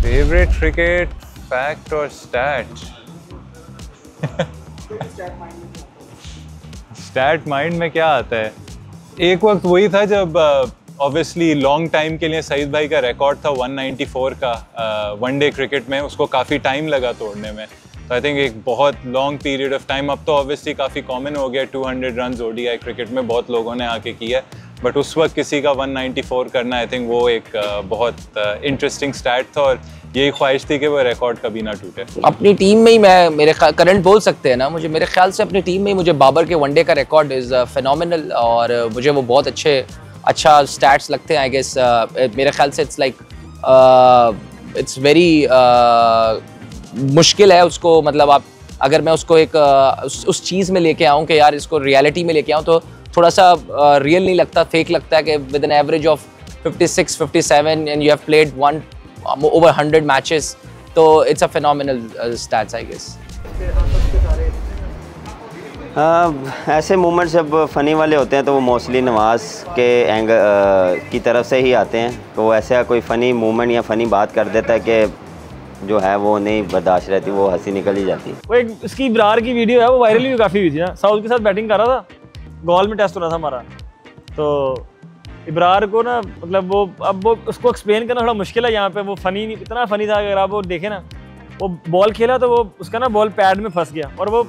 Favourite cricket fact और stat? Stat mind में क्या आता है? एक वक्त वही था जब ऑब्वियसली लॉन्ग टाइम के लिए सईद भाई का रिकॉर्ड था 194 का वनडे क्रिकेट में, उसको काफ़ी टाइम लगा तोड़ने में। तो आई थिंक एक बहुत लॉन्ग पीरियड ऑफ टाइम, अब तो ऑब्वियसली काफ़ी कॉमन हो गया 200 रन ओडीआई क्रिकेट में बहुत लोगों ने आके किया है, बट उस वक्त किसी का 194 करना आई थिंक वो एक बहुत इंटरेस्टिंग स्टैट था और यही ख्वाहिश थी कि वो रिकॉर्ड कभी ना टूटे। अपनी टीम में ही मैं मेरे करंट बोल सकते हैं ना, मुझे मेरे ख्याल से अपनी टीम में ही मुझे बाबर के वनडे का रिकॉर्ड इज़ फिनोमिनल और मुझे वो बहुत अच्छा स्टैट्स लगते हैं। आई गेस मेरे ख्याल से इट्स लाइक इट्स वेरी मुश्किल है उसको, मतलब आप अगर मैं उसको एक उस चीज़ में लेके आऊँ कि यार इसको रियलिटी में लेके आऊँ तो थोड़ा सा रियल नहीं लगता, फेक लगता है कि with an average of 56, 57 and you have played over 100 matches, तो it's a phenomenal stats I guess. ऐसे मोमेंट्स जब फ़नी वाले होते हैं तो वो मोस्टली नवाज के की तरफ से ही आते हैं, तो ऐसा कोई फ़नी मोमेंट या फ़नी बात कर देता है कि जो है वो नहीं बर्दाश्त रहती, वो हंसी निकल ही जाती है। वो एक इसकी इब्रार की वीडियो है, वो वायरल भी काफ़ी हुई थी ना, साउथ के साथ बैटिंग कर रहा था, गोल में टेस्ट हो रहा था हमारा, तो इब्रार को ना मतलब वो उसको एक्सप्लेन करना थोड़ा मुश्किल है यहाँ पे। वो फ़नी इतना फ़नी था, अगर आप वो देखें ना, वो बॉल खेला तो वो उसका ना बॉल पैड में फंस गया और वो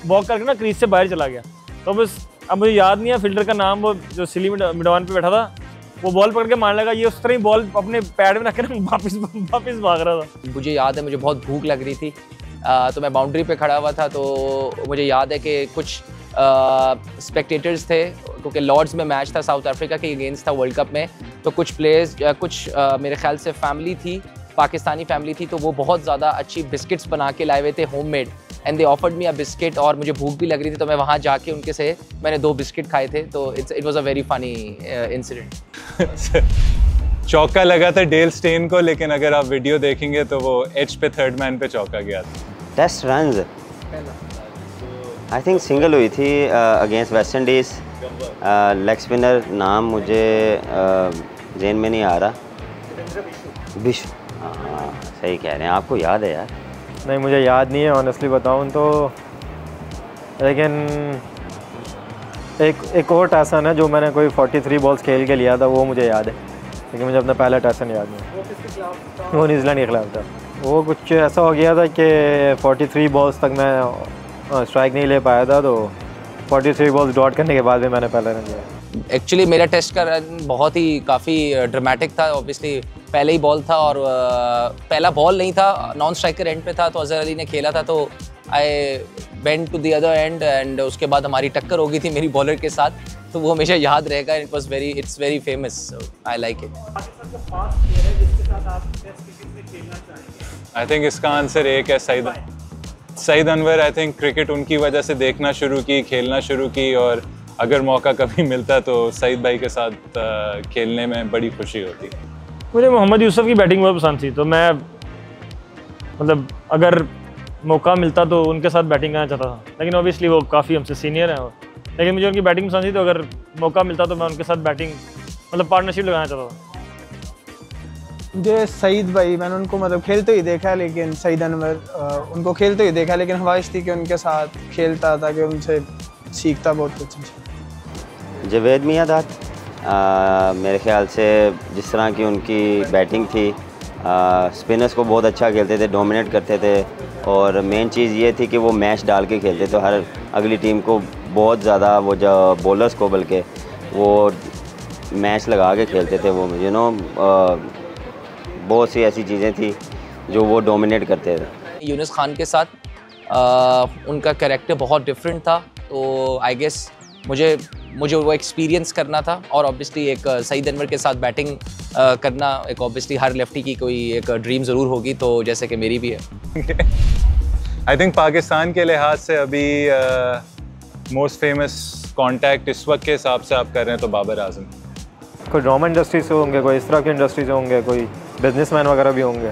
वॉक करके ना क्रीज से बाहर चला गया। तो बस अब मुझे याद नहीं है फील्डर का नाम, वो जो सिली मिडवान पे बैठा था, वो बॉल पकड़ के मारने लगा, ये उस तरह ही बॉल अपने पैड में रख के वापस भाग रहा था। मुझे याद है मुझे बहुत भूख लग रही थी, तो मैं बाउंड्री पे खड़ा हुआ था, तो मुझे याद है कि कुछ स्पेक्टेटर्स थे क्योंकि लॉर्ड्स में मैच था साउथ अफ्रीका के अगेंस्ट था वर्ल्ड कप में, तो कुछ प्लेयर्स कुछ मेरे ख्याल से फैमिली थी, पाकिस्तानी फैमिली थी, तो वो बहुत ज़्यादा अच्छी बिस्किट्स बना के लाए हुए थे homemade, and they offered me a biscuit और मुझे भूख भी लग रही थी, तो मैं वहाँ जाके उनके से मैंने 2 बिस्किट खाए थे, तो it was a very funny incident. चौका लगा था डेल स्टेन को, लेकिन अगर आप वीडियो देखेंगे तो वो एज पे थर्ड मैन पे चौका गया था। Test runs I think single हुई थी against West Indies, leg spinner नाम मुझे जेन में नहीं आ रहा, विश्व, हाँ सही कह रहे हैं, आपको याद है यार? नहीं मुझे याद नहीं है ऑनेस्टली बताऊं तो, लेकिन एक और टेसन है जो मैंने कोई 43 बॉल्स खेल के लिया था, वो मुझे याद है, लेकिन मुझे अपना पहला टेसन याद नहीं। वो न्यूजीलैंड के खिलाफ था, वो कुछ ऐसा हो गया था कि 43 बॉल्स तक मैं स्ट्राइक नहीं ले पाया था, तो 43 बॉल्स डॉट करने के बाद भी मैंने पहला रन लिया। एक्चुअली मेरा टेस्ट का रन बहुत ही काफ़ी ड्रामेटिक था, ऑब्वियसली पहले ही बॉल था और पहला बॉल नहीं था, नॉन स्ट्राइकर एंड पे था, तो अजहर अली ने खेला था, तो I went to the other end and उसके बाद हमारी टक्कर हो गई थी मेरी बॉलर के साथ, तो वो हमेशा याद रहेगा। It's very famous, I like it. I think इसका आंसर एक है Saeed Anwar. I think cricket उनकी वजह से देखना शुरू की, खेलना शुरू की, और अगर मौका कभी मिलता तो सईद भाई के साथ खेलने में बड़ी खुशी होती। मुझे मोहम्मद यूसुफ की बैटिंग बहुत पसंद थी, तो मैं मतलब अगर मौका मिलता तो उनके साथ बैटिंग करना चाहता था, लेकिन ऑब्वियसली वो काफ़ी हमसे सीनियर हैं, लेकिन मुझे उनकी बैटिंग पसंद थी, तो अगर मौका मिलता तो मैं उनके साथ बैटिंग मतलब पार्टनरशिप लगाना चाहता था। मुझे सईद भाई, मैंने उनको मतलब खेलते ही देखा है, लेकिन सईद अनवर उनको खेलते ही देखा, लेकिन ख्वाहिश थी कि उनके साथ खेलता था, कि उनसे सीखता बहुत कुछ। जवेद मियाँदाद, मेरे ख्याल से जिस तरह की उनकी बैटिंग थी, स्पिनर्स को बहुत अच्छा खेलते थे, डोमिनेट करते थे, और मेन चीज़ ये थी कि वो मैच डाल के खेलते थे, हर अगली टीम को बहुत ज़्यादा, वो जो बॉलर्स को बल्कि वो मैच लगा के खेलते थे, वो यू नो बहुत सी ऐसी चीज़ें थी जो वो डोमिनेट करते थे। यूनुस खान के साथ उनका कैरेक्टर बहुत डिफरेंट था, तो आई गेस मुझे वो एक्सपीरियंस करना था, और ऑब्वियसली एक सईद अनवर के साथ बैटिंग करना एक ऑब्वियसली हर लेफ्टी की कोई एक ड्रीम ज़रूर होगी, तो जैसे कि मेरी भी है। आई थिंक पाकिस्तान के लिहाज से अभी मोस्ट फेमस कॉन्टैक्ट इस वक्त के हिसाब से आप कर रहे हैं तो बाबर आजम। कोई ड्रामा इंडस्ट्री से होंगे, कोई इस तरह की इंडस्ट्री से होंगे, कोई बिजनेसमैन वगैरह भी होंगे,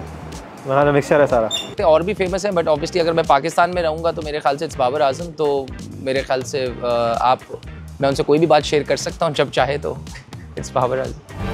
वहाँ तो मिक्सचर है सारा। और भी फेमस है, बट ऑब्वियसली अगर मैं पाकिस्तान में रहूँगा तो मेरे ख्याल से इट्स बाबर आजम, तो मेरे ख्याल से मैं उनसे कोई भी बात शेयर कर सकता हूँ जब चाहे, तो इट्स बाबर आजम।